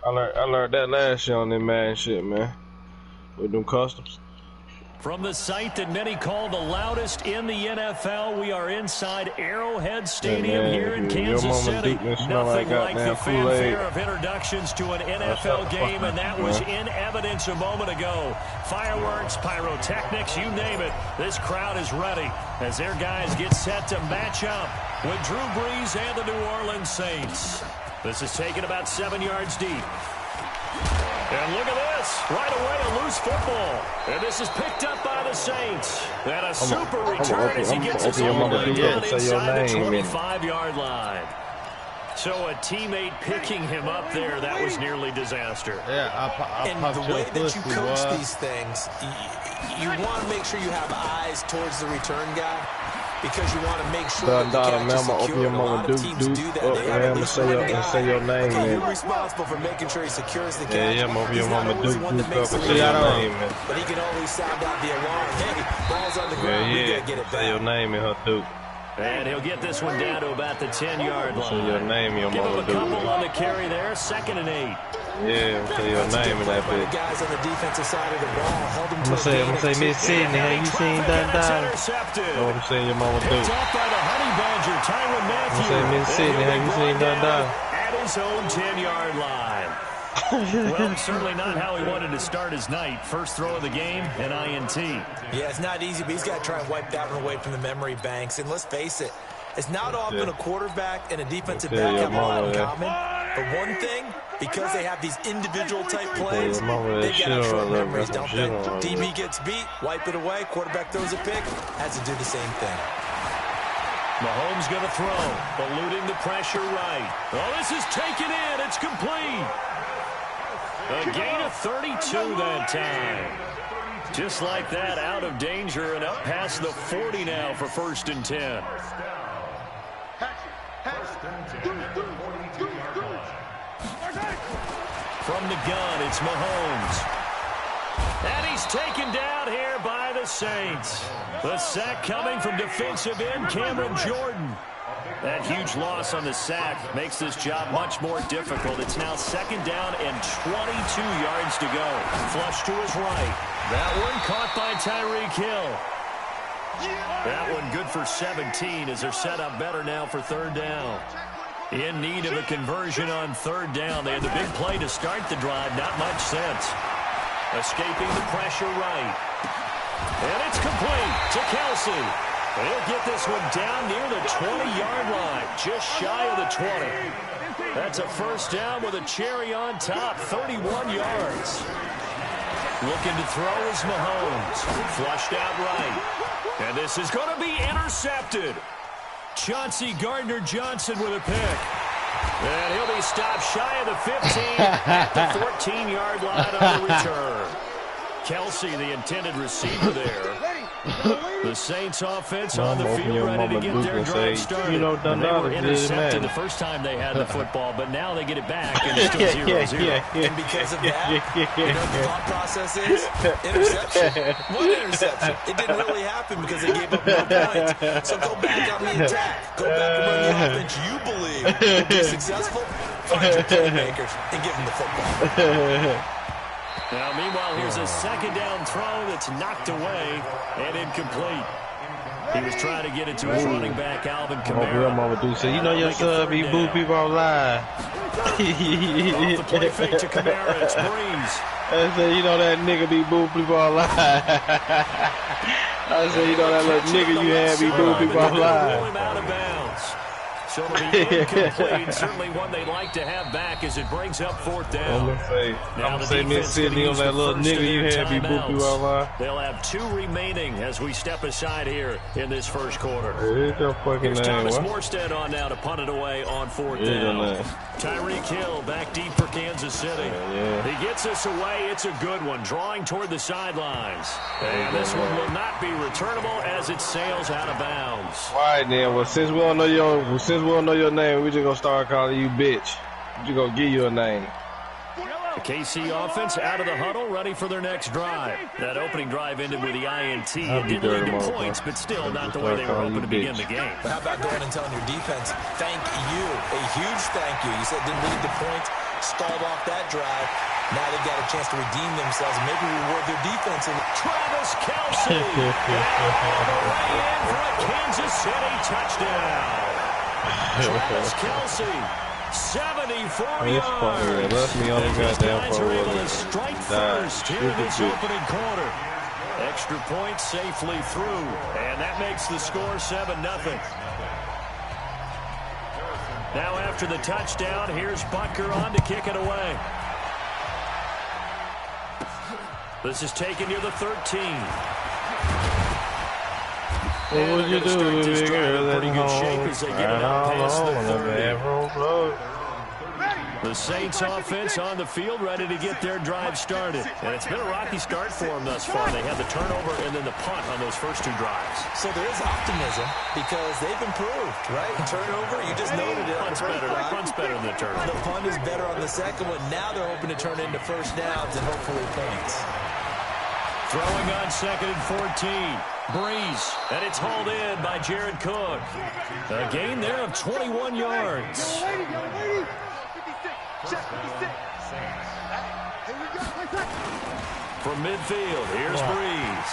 I learned that last year on that man shit, man. With them customs. From the site that many call the loudest in the NFL, we are inside Arrowhead Stadium here in Kansas City. Nothing like the fanfare of introductions to an NFL game, and that was in evidence a moment ago. Fireworks, pyrotechnics, you name it. This crowd is ready as their guys get set to match up with Drew Brees and the New Orleans Saints. This is taken about 7 yards deep. And look at this. Right away, a loose football. And this is picked up by the Saints. And a super return as he gets us all the way down inside the 25-yard line. So a teammate picking him up there, that was nearly disaster. Yeah, and the way that you coach these things, you want to make sure you have eyes towards the return guy. Because you want to make sure that the catch is secure. A lot of teams do that. They have at least one guy. Say your name, okay, you're responsible for making sure he secures the catch. Yeah, He's not always one that makes the name, but he can always sound out the alarm. Hey, ball's on the ground. We got to get it back. Say your name in her, Duke. And he'll get this one down to about the 10-yard line. Say your name, your Give him mama, a couple on the carry there. 2nd and 8. Yeah, say your name in that bitch. Guys on the defensive side of the ball held him I'm gonna say Miss Sydney, have you seen Dun Dun? Oh, I'm saying your mama do. It's off by the Honey Badger, Tyrann Mathieu. I'm saying Miss Sydney, have you seen Dun Dun? At his own 10-yard line. Well, certainly not how he wanted to start his night. First throw of the game, an INT. Yeah, it's not easy, but he's got to try and wipe that one away from the memory banks. And let's face it, it's not often a quarterback and a defensive back have a lot in common. But one thing, because they have these individual-type plays, they've got short memories, don't they? DB gets beat, wipe it away, quarterback throws a pick, has to do the same thing. Mahomes going to throw, eluding the pressure right. Oh, this is taken in. It's complete. A gain of 32 that time. Just like that, out of danger and up past the 40 now for 1st and 10. From the gun, it's Mahomes. And he's taken down here by the Saints. The sack coming from defensive end Cameron Jordan. That huge loss on the sack makes this job much more difficult. It's now 2nd down and 22 yards to go. Flush to his right. That one caught by Tyreek Hill. That one good for 17 as they're set up better now for 3rd down. In need of a conversion on 3rd down. They had the big play to start the drive. Not much sense. Escaping the pressure right. And it's complete to Kelsey. He'll get this one down near the 20-yard line. Just shy of the 20. That's a 1st down with a cherry on top. 31 yards. Looking to throw is Mahomes. Flushed out right. And this is going to be intercepted. Chauncey Gardner-Johnson with a pick. And he'll be stopped shy of the 15 at the 14-yard line on the return. Kelsey, the intended receiver there. The Saints offense on the field ready to get their drive started. And they were intercepted the first time they had the football, but now they get it back and it's still 0-0. And because of that, you know what the thought process is? Interception. One interception. It didn't really happen because they gave up no points. So go back on the attack. Go back and run the offense you believe will be successful. Find your playmakers and give them the football. Now, meanwhile, here's a 2nd down throw that's knocked away and incomplete. He was trying to get it to his running back, Alvin Kamara. So you know your son be boo people online. Off the play fake to Kamara, it's Brees. I said, you know that nigga be boo people online. I said, you know that little nigga you had be boo people online. Out of bounds. So it'll be incomplete. Certainly one they'd like to have back as it brings up 4th down. I'm gonna say Miss Sydney on that little nigga you had be boopy online. They'll have 2 remaining as we step aside here in this 1st quarter. Here's your fucking Here's name. Thomas Morstead on now to punt it away on 4th down. Tyreek Hill back deep for Kansas City. He gets us away. It's a good one. Drawing toward the sidelines. And this one will not be returnable as it sails out of bounds. All right, then. Well, since we don't know your name, we just gonna start calling you bitch. We just gonna give you a name. The KC offense out of the huddle, ready for their next drive. That opening drive ended with the INT. It didn't lead to points, but still not the way they were hoping to begin the game. But how about going and telling your defense, thank you, a huge thank you. You said it didn't lead to points, stalled off that drive. Now they've got a chance to redeem themselves and maybe reward their defense. Travis Kelce. All the way in for a Kansas City touchdown. Travis Kelce, 74 yards. Left me on the goddamn Guys are able to strike first here in this opening quarter. Extra point safely through, and that makes the score 7-0. Now after the touchdown, here's Butker on to kick it away. This is taken near the 13. What would you do if you in pretty good shape as they get it out past the 30. The Saints offense on the field, ready to get their drive started. And it's been a rocky start for them thus far. They had the turnover and then the punt on those first two drives. So there is optimism because they've improved, right? Turnover, you just noted it. Punt's better than the turnover. The punt is better on the second one. Now they're hoping to turn into first downs and hopefully points. Throwing on 2nd and 14. Breeze, and it's hauled in by Jared Cook. A gain there of 21 yards. From midfield, here's Breeze.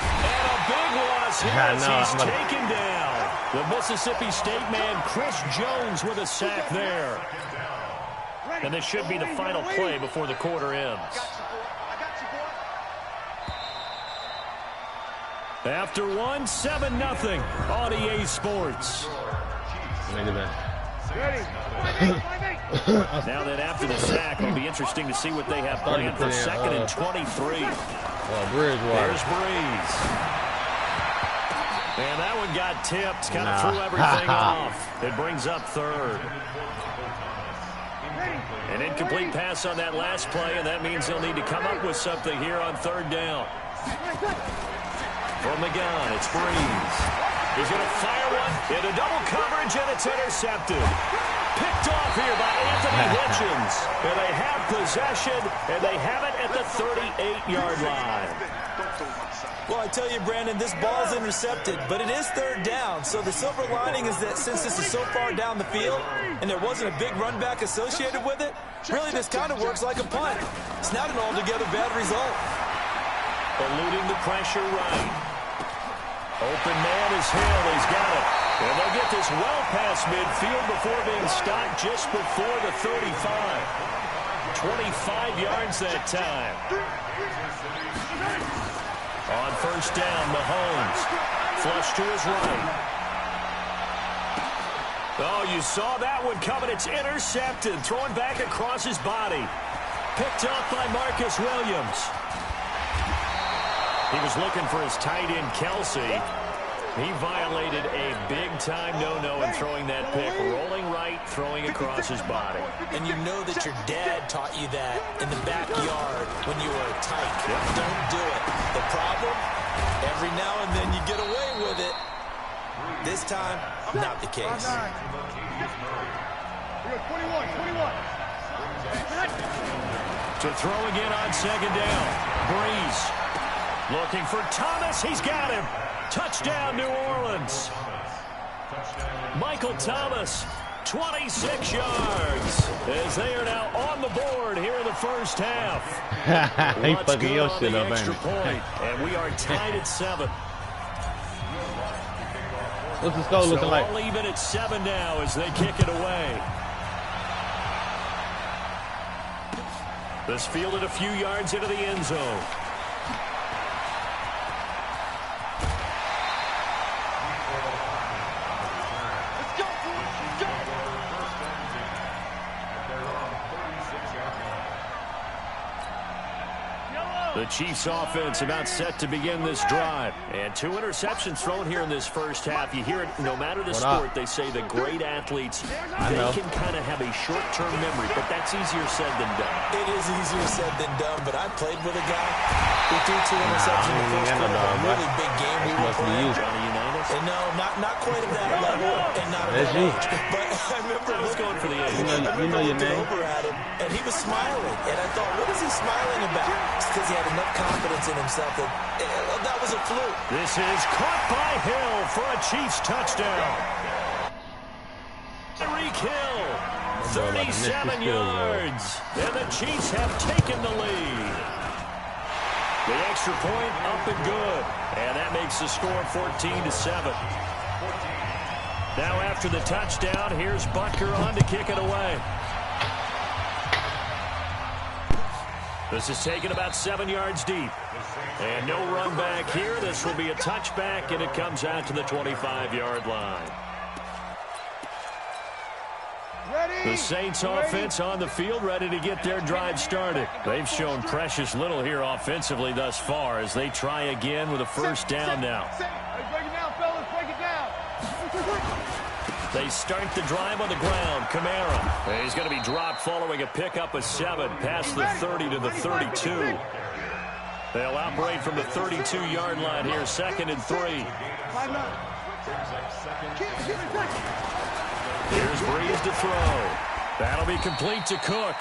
And a big loss here as he's taken down. The Mississippi State man, Chris Jones, with a sack there. And this should be the final play before the quarter ends. After one, 7-0 on EA Sports. Now that after the sack, it'll be interesting to see what they have planned for 2nd and 23. There's Breeze. And that one got tipped, kind of threw everything off. It brings up 3rd. An incomplete pass on that last play, and that means they'll need to come up with something here on 3rd down. From the gun, it's Breeze. He's going to fire one into double coverage, and it's intercepted. Picked off here by Anthony Hitchens. And they have possession, and they have it at the 38-yard line. Well, I tell you, Brandon, this ball's intercepted, but it is 3rd down. So the silver lining is that since this is so far down the field and there wasn't a big run back associated with it, really this kind of works like a punt. It's not an altogether bad result. Eluding the pressure right. Open man is Hill. He's got it. And they'll get this well past midfield before being stopped just before the 35. 25 yards that time. On 1st down, Mahomes. Flush to his right. Oh, you saw that one coming. It's intercepted. Thrown back across his body. Picked up by Marcus Williams. He was looking for his tight end, Kelce. He violated a big-time no-no in throwing that pick. Rolling right, throwing across his body. And you know that your dad taught you that in the backyard when you were a tyke. Yep. Don't do it. The problem, every now and then you get away with it. This time, not the case. 21. To throw again on 2nd down. Breeze. Looking for Thomas. He's got him. Touchdown, New Orleans. Michael Thomas, 26 yards, as they are now on the board here in the first half. Let's go on the extra point, and we are tied at 7. What's the score looking like? All even at 7 now as they kick it away. This fielded a few yards into the end zone. The Chiefs offense about set to begin this drive. And 2 interceptions thrown here in this first half. You hear it no matter the sport. They say the great athletes, they can kind of have a short-term memory, but that's easier said than done. It is easier said than done, but I played with a guy who threw 2 interceptions in the first quarter of a really big game we were playing. Johnny Unitas? And no, not quite at that level and not at that age. But I remember I was going for the age. You know your name. Over at him, and he was smiling. And I thought, what is he smiling about? It's because he had enough confidence in himself that was a fluke. This is caught by Hill for a Chiefs touchdown. Tyreek Hill, 37 yards. And the Chiefs have taken the lead. The extra point up and good. And that makes the score 14-7. Now after the touchdown, here's Butker on to kick it away. This is taken about 7 yards deep. And no run back here. This will be a touchback, and it comes out to the 25-yard line. The Saints offense on the field, ready to get their drive started. They've shown precious little here offensively thus far as they try again with a first down now. Break it down, fellas. Break it down. They start the drive on the ground. Kamara. He's going to be dropped following a pickup of 7 past the 30 to the 32. They'll operate from the 32-yard line here, 2nd and 3. Here's Breeze to throw. That'll be complete to Cook.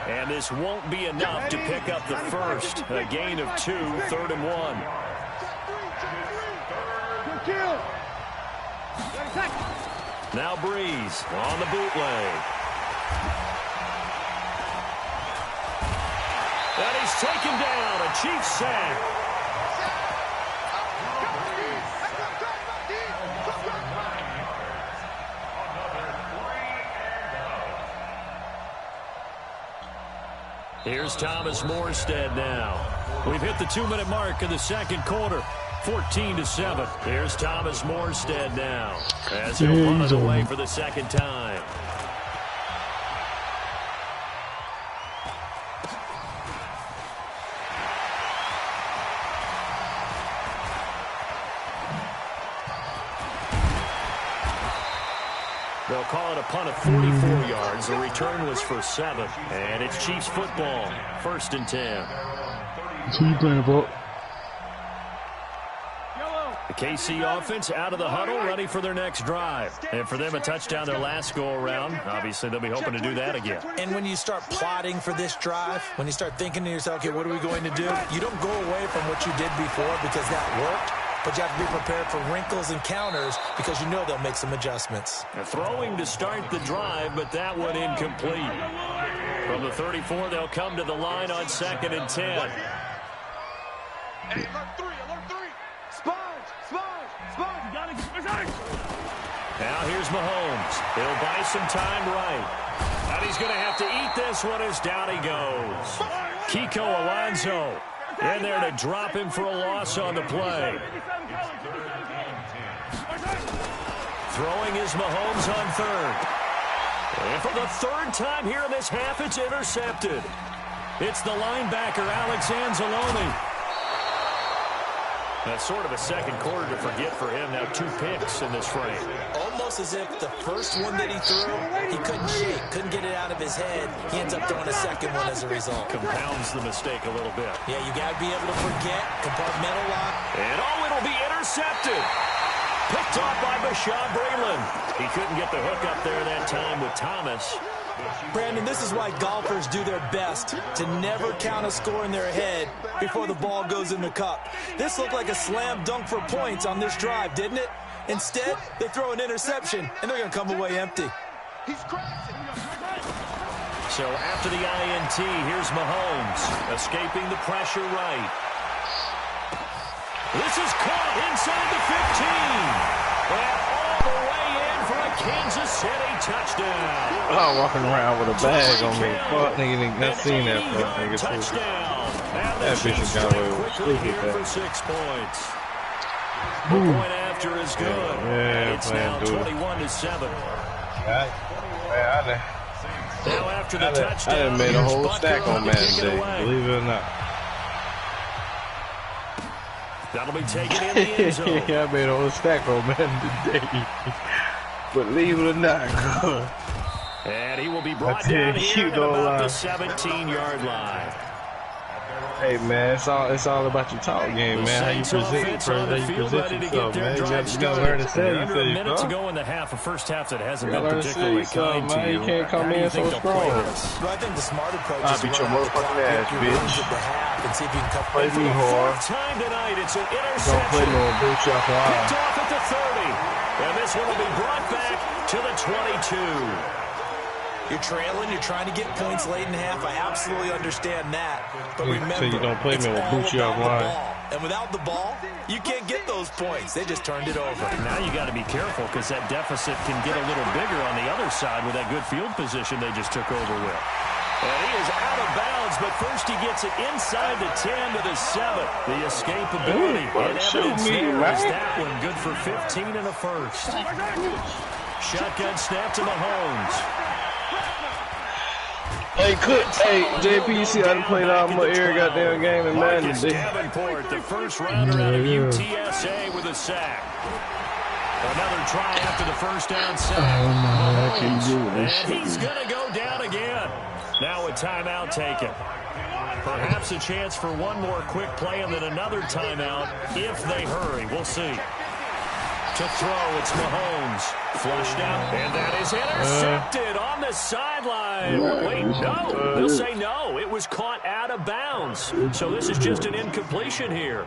And this won't be enough to pick up the first. A gain of 2, 3rd and 1. Now Breeze on the bootleg. And he's taken down. A Chiefs sack. Here's Thomas Morstead now. We've hit the 2-minute mark in the second quarter. 14-7. Here's Thomas Morstead now as he'll run it away for the second time. They'll call it a punt of 44 yards. The return was for 7. And it's Chiefs football. 1st and 10. Who you playing for? The KC offense out of the huddle, ready for their next drive. And for them, a touchdown their last go-around. Obviously, they'll be hoping to do that again. And when you start plotting for this drive, when you start thinking to yourself, okay, what are we going to do? You don't go away from what you did before because that worked. But you have to be prepared for wrinkles and counters because you know they'll make some adjustments. They're throwing to start the drive, but that one incomplete. From the 34, they'll come to the line on 2nd and 10. Hey, alert 3, alert 3. Sponge, sponge, sponge. You got it. Now here's Mahomes. He'll buy some time right. And he's going to have to eat this one as down he goes. Kiko Alonso in there to drop him for a loss on the play. Throwing is Mahomes on 3rd. And for the 3rd time here in this half, it's intercepted. It's the linebacker, Alex Anzalone. That's sort of a second quarter to forget for him. Now 2 picks in this frame. Almost as if the first one that he threw, he couldn't shake, couldn't get it out of his head. He ends up throwing a second one as a result. Compounds the mistake a little bit. Yeah, you got to be able to forget, compartmentalize. And it'll be intercepted. Picked off by Bashaud Breeland. He couldn't get the hook up there that time with Thomas. Brandon, this is why golfers do their best to never count a score in their head before the ball goes in the cup. This looked like a slam dunk for points on this drive, didn't it? Instead, they throw an interception, and they're going to come away empty. So after the INT, here's Mahomes escaping the pressure right. This is caught inside the 15. And all the way in for a Kansas City touchdown. I'm walking around with a bag on me. Fuck, nigga, not seen that. Nigga, touchdown. That bitch has got away with stupid for that. 6 points. The point after is good. Yeah, it's now 21-7. Now after the touchdown, I done made a whole here's stack Butker on Madden Day, away. believe it or not. That'll be taken in the end zone. Yeah, I made a whole stack on Madden today. Believe it or not, God. And he will be brought I tell down you, here at don't about lie. the 17-yard line. Hey man, it's all about your talk game, man. How you present yourself, man. You gotta learn to sell Under a minute to yourself. go in the half, a first half that hasn't You been gotta learn to sell particularly kind yourself, to man. you. You can't come How do in you so think they'll play strong. this? Well, I think the smart approach I'll is to beat your run out the motherfucking clock, ass, get your bitch. runs at the half, and see if you can cut Play For me the hard. 4th time tonight, it's an Don't play interception. no boot shot for Picked eye. off at the 30. And this one will be brought back to the 22. You're trailing. You're trying to get points late in half. I absolutely understand that. But remember, so you don't play me with Bucci off line. And without the ball, you can't get those points. They just turned it over. Now you got to be careful because that deficit can get a little bigger on the other side with that good field position they just took over with. And he is out of bounds, but first he gets it inside the 10 to the 7. The escapability and evidence there is that one good for 15 in the first. Shotgun snap to Mahomes. Hey, JP, you see I done played all my every goddamn game in Madden Marcus today. Davenport, the first rounder out of UTSA with a sack. Another try after the first down sack. And he's going to go down again. Now a timeout taken. Perhaps a chance for one more quick play and then another timeout if they hurry. We'll see. To throw, it's Mahomes. Flushed out, and that is intercepted on the sideline. Wait, no. They'll say no. It was caught out of bounds. So this is just an incompletion here.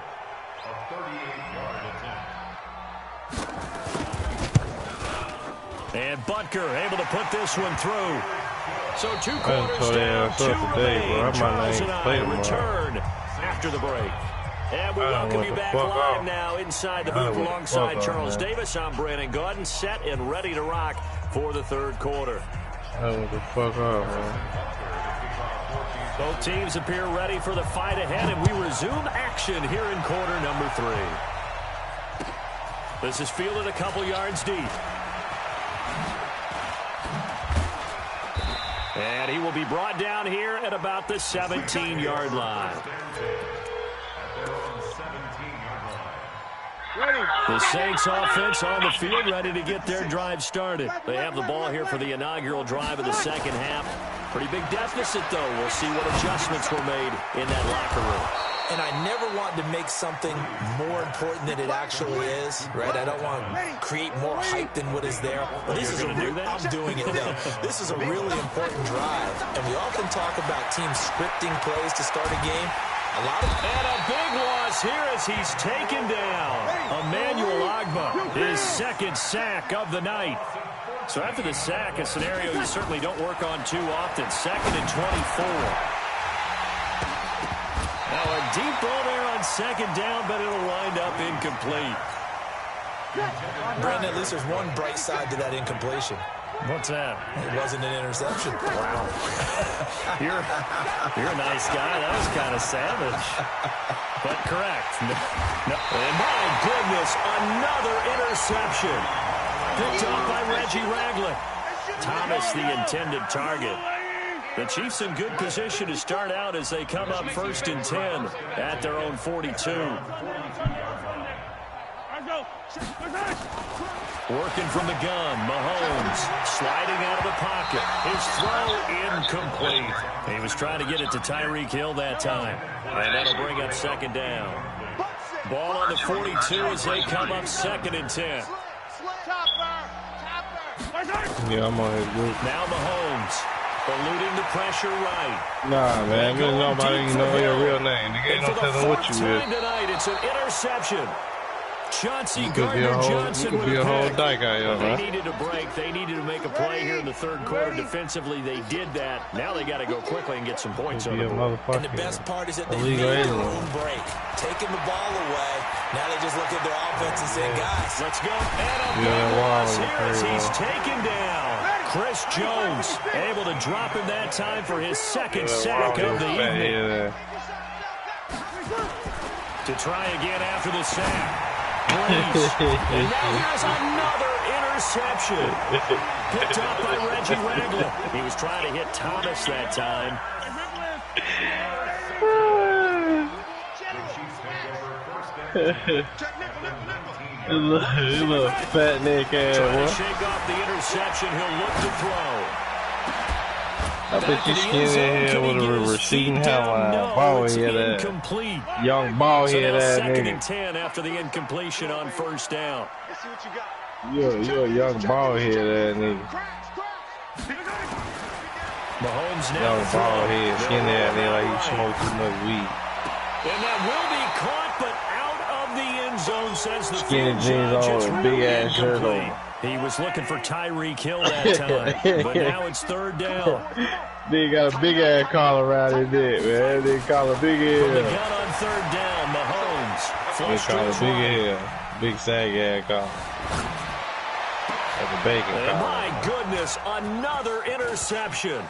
And Butker able to put this one through. So 2 quarters down, 2 remain. Charles and I return after the break. And we welcome you back live now inside the booth alongside Charles Davis. I'm Brandon Gaudin, set and ready to rock for the third quarter. What the fuck up, man? Both teams appear ready for the fight ahead, and we resume action here in quarter number 3. This is fielded a couple yards deep. And he will be brought down here at about the 17-yard line. The Saints offense on the field, ready to get their drive started. They have the ball here for the inaugural drive of the second half. Pretty big deficit, though. We'll see what adjustments were made in that locker room. And I never want to make something more important than it actually is, right? I don't want to create more hype than what is there. But this is I'm doing it, though. This is a really important drive. And we often talk about teams scripting plays to start a game. And a big loss here as he's taken down. Emmanuel Ogbah, his second sack of the night. So after the sack, a scenario you certainly don't work on too often. 2nd and 24. Now a deep ball there on second down, but it'll wind up incomplete. Brandon, at least there's one bright side to that incompletion. What's that? It wasn't an interception. Wow. You're a nice guy. That was kind of savage. But correct. No. And my goodness, another interception. Picked off by Reggie Ragland. Thomas, the intended target. The Chiefs in good position to start out as they come up 1st and 10 at their own 42. Working from the gun, Mahomes sliding out of the pocket. His throw incomplete. He was trying to get it to Tyreek Hill that time. And that'll bring up 2nd down. Ball on the 42 as they come up 2nd and 10. Yeah, I'm on his group. Now Mahomes eluding the pressure right. Nah, man, nobody even know your real name. Nigga ain't no telling what you is. Tonight, it's an interception. Chauncey Gardner-Johnson with a whole dyke out here, man. They needed a break. They needed to make a play here in the third quarter. Defensively, they did that. Now they got to go quickly and get some points on the board. And the best part is that they made their own break. Taking the ball away. Now they just look at their offense and say, guys, let's go. And a big loss here as he's taken down. Chris Jones able to drop him that time for his second sack of the evening. To try again after the sack. And now here's another interception. Picked up by Reggie Ragland. He was trying to hit Thomas that time. Little fat neck ass. Trying to shake off the interception. He'll look to throw. I bet you skin in here with a receding hairline. Ball head that. Young ball head that nigga. 2nd and 10 after the incompletion on 1st down. You're a young ball head that nigga. Mahomes now. Young ball head, skin that nigga like you smoke too much weed. And that will be caught, but out of the end zone says the Skinny field jeans judge. on It's with a really big-ass shirt incomplete. on. He was looking for Tyreek Hill that time, but now it's third down. They got a big ass collar around his neck, man. They call a big From the head. gun on third down, Mahomes. They Flush to call a his big right. head. Big sag ass collar. Like a bacon And collar. my goodness, another interception.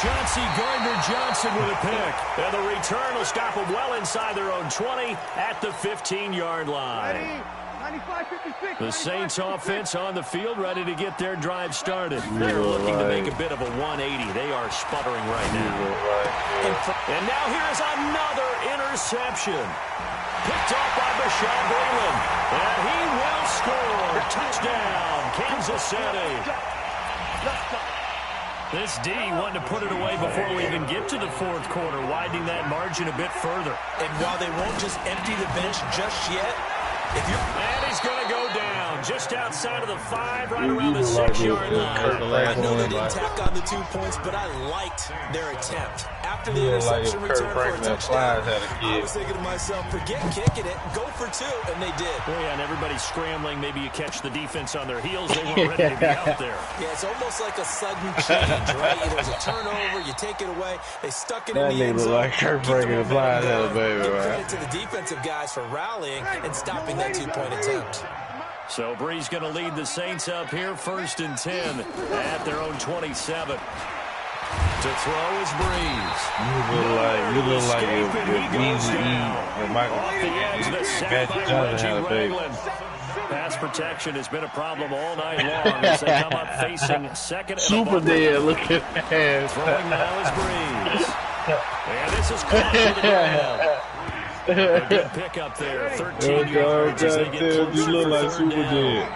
Chauncey Gardner-Johnson with a pick. And the return will stop them well inside their own 20 at the 15-yard line. 95-56. The Saints offense on the field, ready to get their drive started. They're looking to make a bit of a 180. They are sputtering right now. And now here's another interception. Picked off by Bashaud Breeland. And he will score. Touchdown, Kansas City. This D wanted to put it away before we even get to the fourth quarter, widening that margin a bit further. And while they won't just empty the bench just yet, And he's going to go down just outside of the 5, right around the 6-yard line. I know they didn't tack on the 2 points, but I liked their attempt. After the interception return for a touchdown, I was thinking to myself, forget kicking it, go for 2, and they did. Well, yeah, and everybody's scrambling. Maybe you catch the defense on their heels. They weren't ready to be out there. Yeah, it's almost like a sudden change, right? There's a turnover, you take it away. They stuck it in the end zone. Like Kurt breaking the flies out of baby, Give right? credit to the defensive guys for rallying and stopping that 2-point attempt. So Brees going to lead the Saints up here, 1st and 10 at their own 27. To throw is Brees. You look like you're Easy E and Michael. Off the edge, the sack Magic by Johnson had Reggie a baby. Ragland. Pass protection has been a problem all night long as they come up facing second and Super above. dead looking ass. Throwing now is Brees. And this is caught for the ground. A good pickup there, 13 yards as they get closer You look for like third Super down. dead.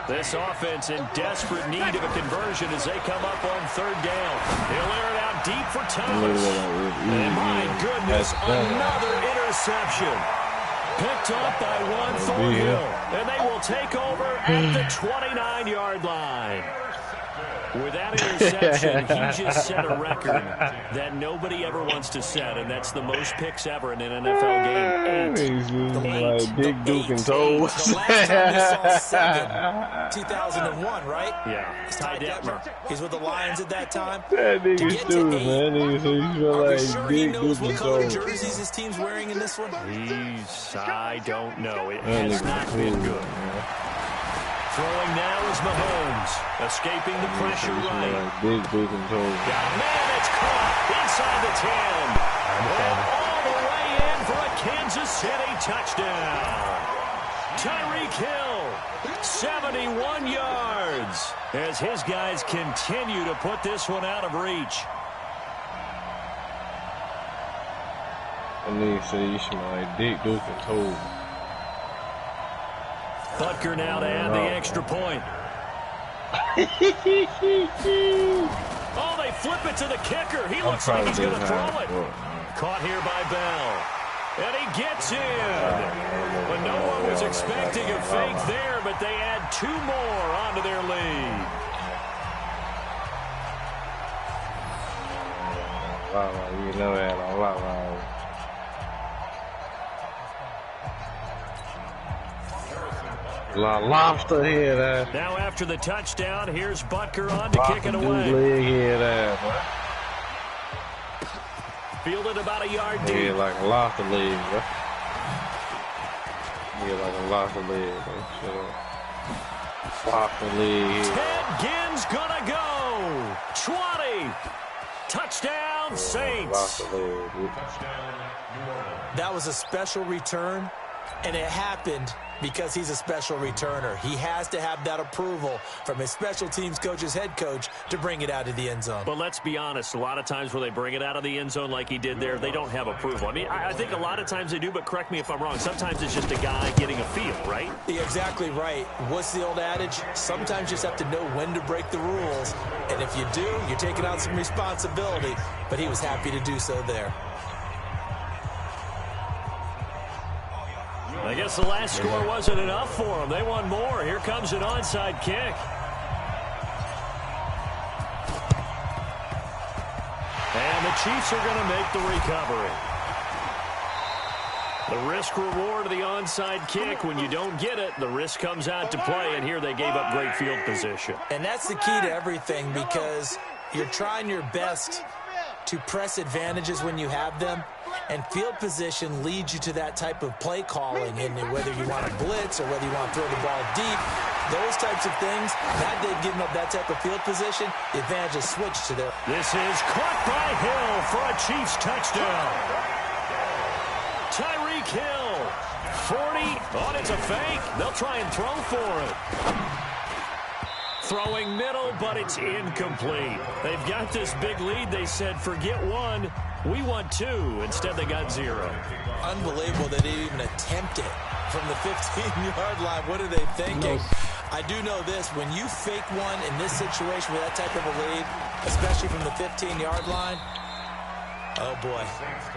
This offense in desperate need of a conversion as they come up on third down. He'll air it out deep for Thomas. And my goodness, another interception. Picked off by one Thornhill. And they will take over at the 29-yard line. With that interception, he just set a record that nobody ever wants to set, and that's the most picks ever in an NFL game. 8. Like Big Duke and Toes. The last time we saw 7, 2001, right? Yeah, It's Ty Detmer. He's with the Lions at that time. That To nigga get to stupid, 8. man. Nigga say you feel Are we like sure he Big knows Duke what and color Toes. jerseys his team's wearing in this one? I don't know. It That has nigga not cool, been good. man. Throwing now is Mahomes. Escaping the pressure You feel right. like Big Duke and Toes. Got a man that's caught inside the 10. And all the way in for a Kansas City touchdown. Tyreek Hill, 71 yards, as his guys continue to put this one out of reach. And nigga say you smell like Big Duke and Toes. Butker now to add the extra point. Oh, they flip it to the kicker. He looks like he's going to throw it. Caught here by Bell. And he gets in. But no one was expecting a fake there, but they add 2 more onto their lead. Wow, you know that. Wow. Lobster head, Now after the touchdown, here's Butker on to kick it away. Leg head, Fielded about a yard Yeah, deep. like a lobster leg, bro. Yeah, like a lobster leg, bro. Lobster leg. Ted Ginn's gonna go. 20. Touchdown, Saints. Lobster leg, dude. That was a special return, and it happened because he's a special returner. He has to have that approval from his special teams coach's head coach to bring it out of the end zone. But let's be honest, a lot of times when they bring it out of the end zone like he did there, they don't have approval. I mean, I think a lot of times they do, but correct me if I'm wrong. Sometimes it's just a guy getting a feel, right? You're exactly right. What's the old adage? Sometimes you just have to know when to break the rules. And if you do, you're taking on some responsibility. But he was happy to do so there. I guess the last score wasn't enough for them. They want more. Here comes an onside kick. And the Chiefs are going to make the recovery. The risk reward of the onside kick. When you don't get it, the risk comes out to play, and here they gave up great field position. And that's the key to everything, because you're trying your best to press advantages when you have them, and field position leads you to that type of play calling. And whether you want to blitz or whether you want to throw the ball deep, those types of things, now they've given up that type of field position, the advantage is switched to their... This is caught by Hill for a Chiefs touchdown. Tyreek Hill, 40. Oh, it's a fake. They'll try and throw for it. Throwing middle, but it's incomplete. They've got this big lead. They said, forget one. We want two. Instead, they got 0. Unbelievable that they even attempt it from the 15-yard line. What are they thinking? I do know this. When you fake one in this situation with that type of a lead, especially from the 15-yard line, oh, boy.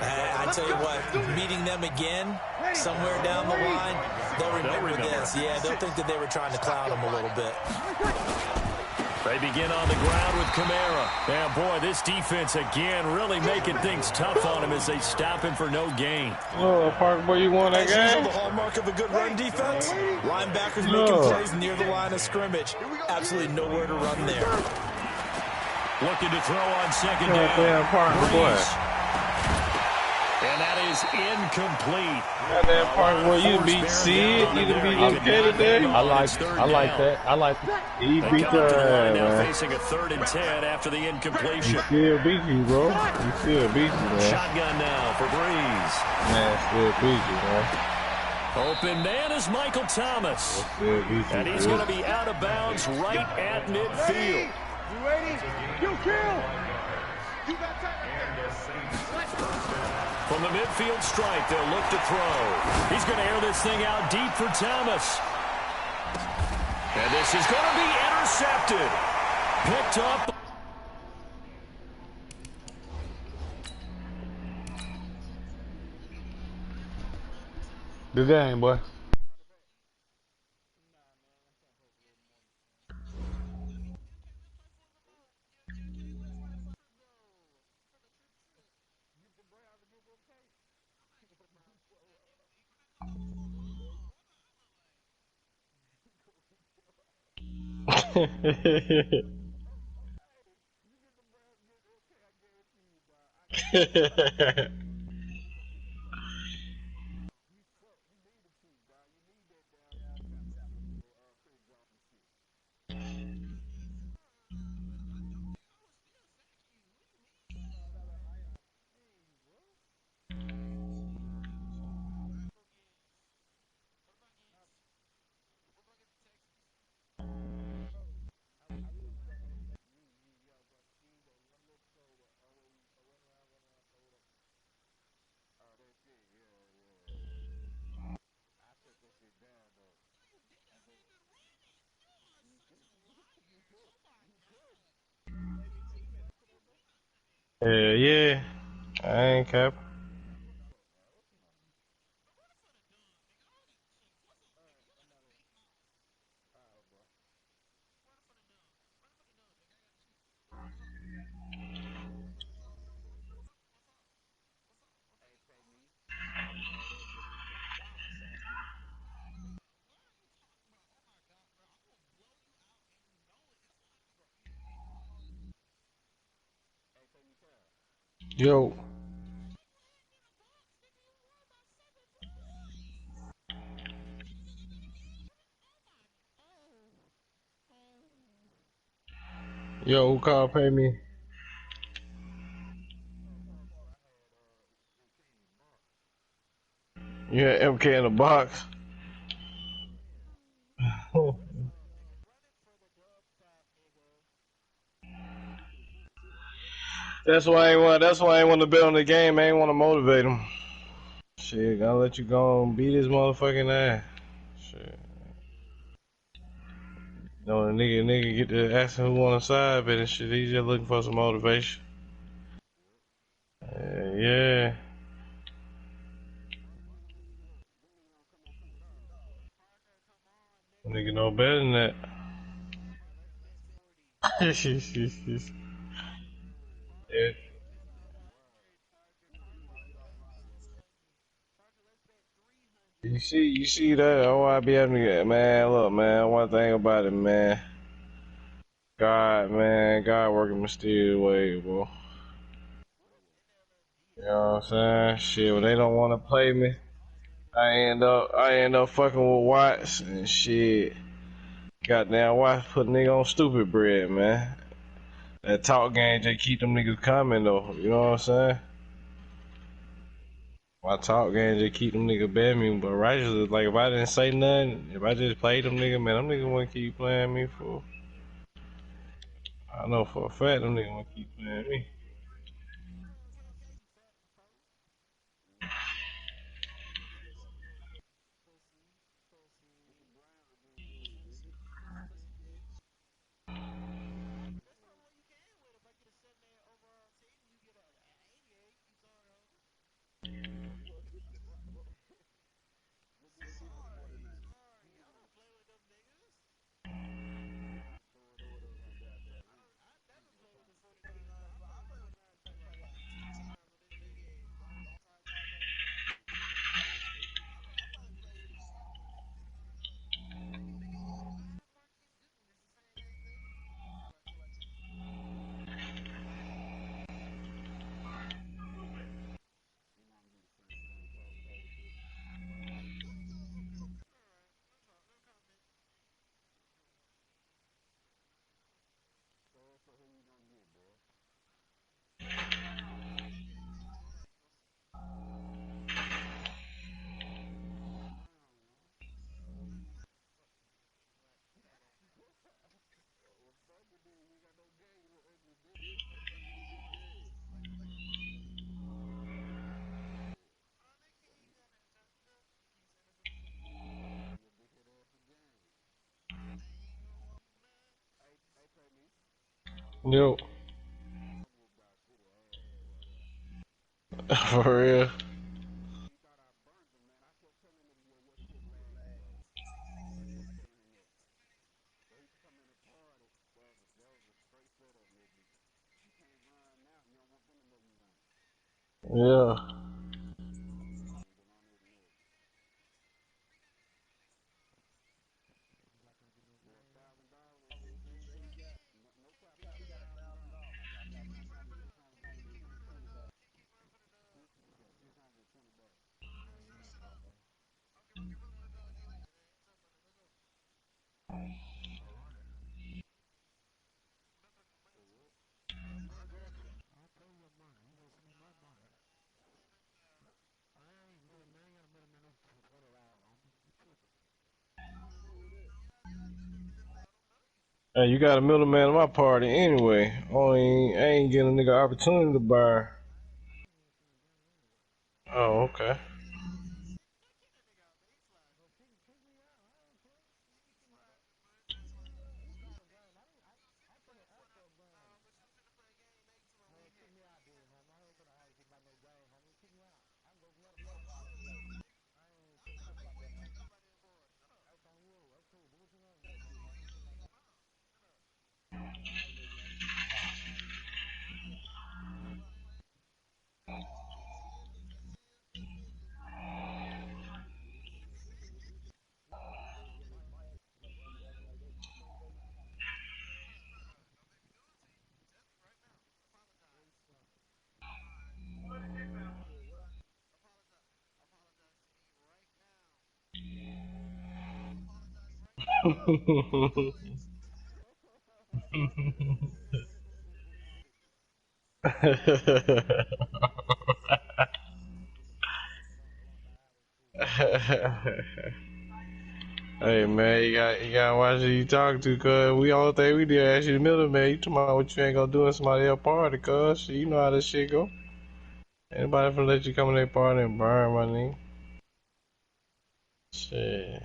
I tell you what, meeting them again somewhere down the line, they'll remember this. Yeah, they'll think that they were trying to cloud them a little bit. They begin on the ground with Kamara. And, boy, this defense, again, really making things tough on him as they stop him for no gain. Oh, Parker, boy, you won that game? The hallmark of a good run defense, linebackers making plays near the line of scrimmage. Absolutely nowhere to run there. Looking to throw on second down. Goddamn Parker, boy. And that is incomplete. Goddamn Parker, boy, you beat Sid. You done beat okay today. I like that. He They beat come up to the line the now, man. facing a 3rd and 10 after the incompletion. He still beat you, bro. He still beat you, man. Shotgun now for Breeze. Man, still beat you, man. Open man is Michael Thomas. Still beat you, And he's going to be out of bounds right at midfield. You ready? You kill. You got time. From the midfield stripe, they'll look to throw. He's going to air this thing out deep for Thomas. And this is going to be intercepted. Picked up. Good game, boy. Yeah, I ain't cap. Yo. Yo, who called pay me? You had MK in the box. That's why I ain't want to bet on the game. I ain't want to motivate him. Shit, gotta let you go and beat his motherfucking ass. Shit. No, the nigga get to asking who on the side bet and shit. He's just looking for some motivation. Yeah. Nigga know better than that. Yeah. You see that? Oh, I be having to get, man. Look, man. One thing about it, man. God, man. God working mysterious ways, bro. You know what I'm saying? Shit, when they don't want to play me, I end up fucking with Watts and shit. Goddamn Watts put nigga on stupid bread, man. That talk game just keep them niggas coming though. You know what I'm saying? My talk game just keep them niggas bet me, but righteous like if I didn't say nothing, if I just played them niggas, man, them niggas wouldn't keep playing me for. I know for a fact them niggas wouldn't keep playing me. Yo, for real. Yeah. Hey, you got a middleman in my party anyway. I ain't getting a nigga opportunity to buy. Oh, okay. Hey man, you gotta watch who you talk to, cuz we all think we did ask you the middleman. You talking about what you ain't gonna do in somebody else's party, cuz you know how this shit go. Anybody finna let you come in their party and burn my nigga? Shit.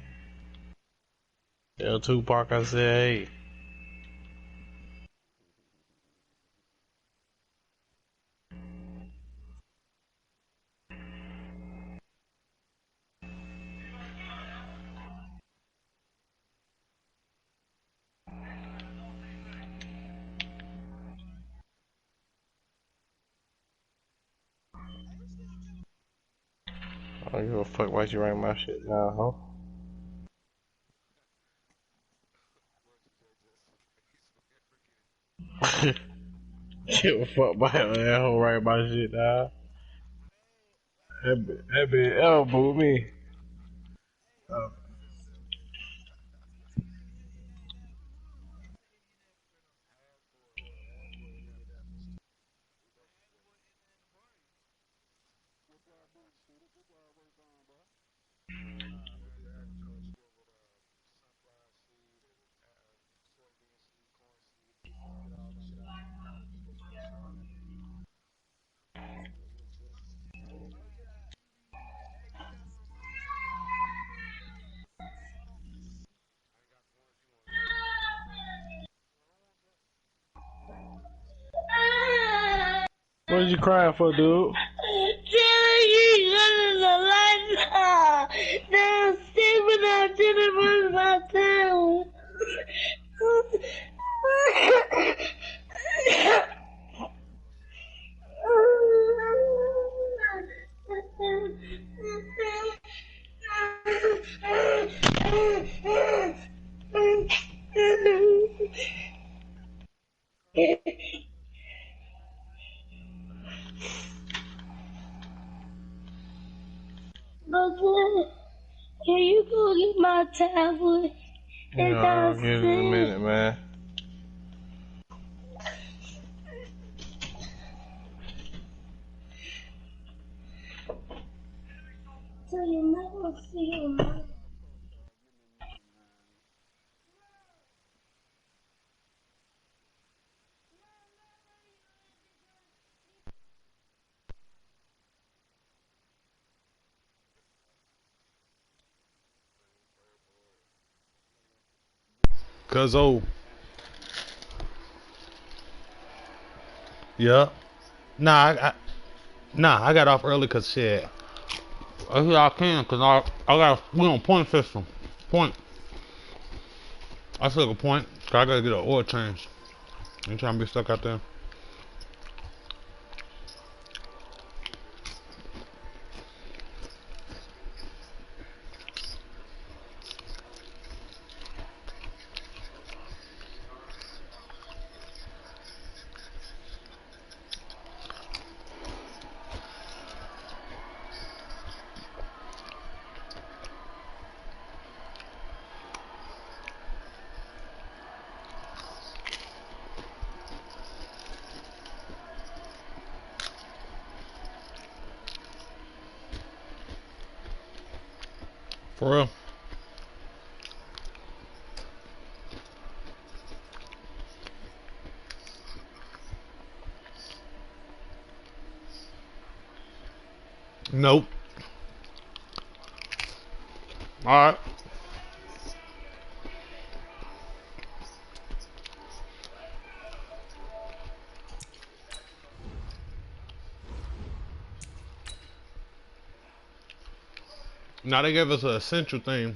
Tell Tupac I said hey. I don't give a fuck why you write my shit down, huh? Give a fuck about that hoe write my shit down. That bitch elbowed me. What are you crying for, dude? You running the lights off. Now Stephen, I didn't run my town. Can you go get my tablet? Yeah, I'll give it a minute, man. So you never see him. Cuz oh. Yeah. I got off early cause shit. I can cause we on point system. Point. I took a point. Cause I gotta get an oil change. Ain't trying to be stuck out there. For real. Nope. Alright. Now they gave us an essential thing.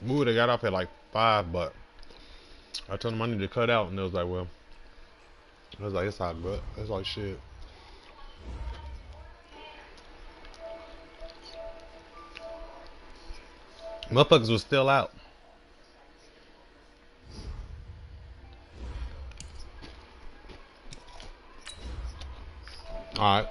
We would have got off at like 5, but I told them I need to cut out, and they was like, well, I was like, it's all good. It's like shit. Motherfuckers was still out. Alright.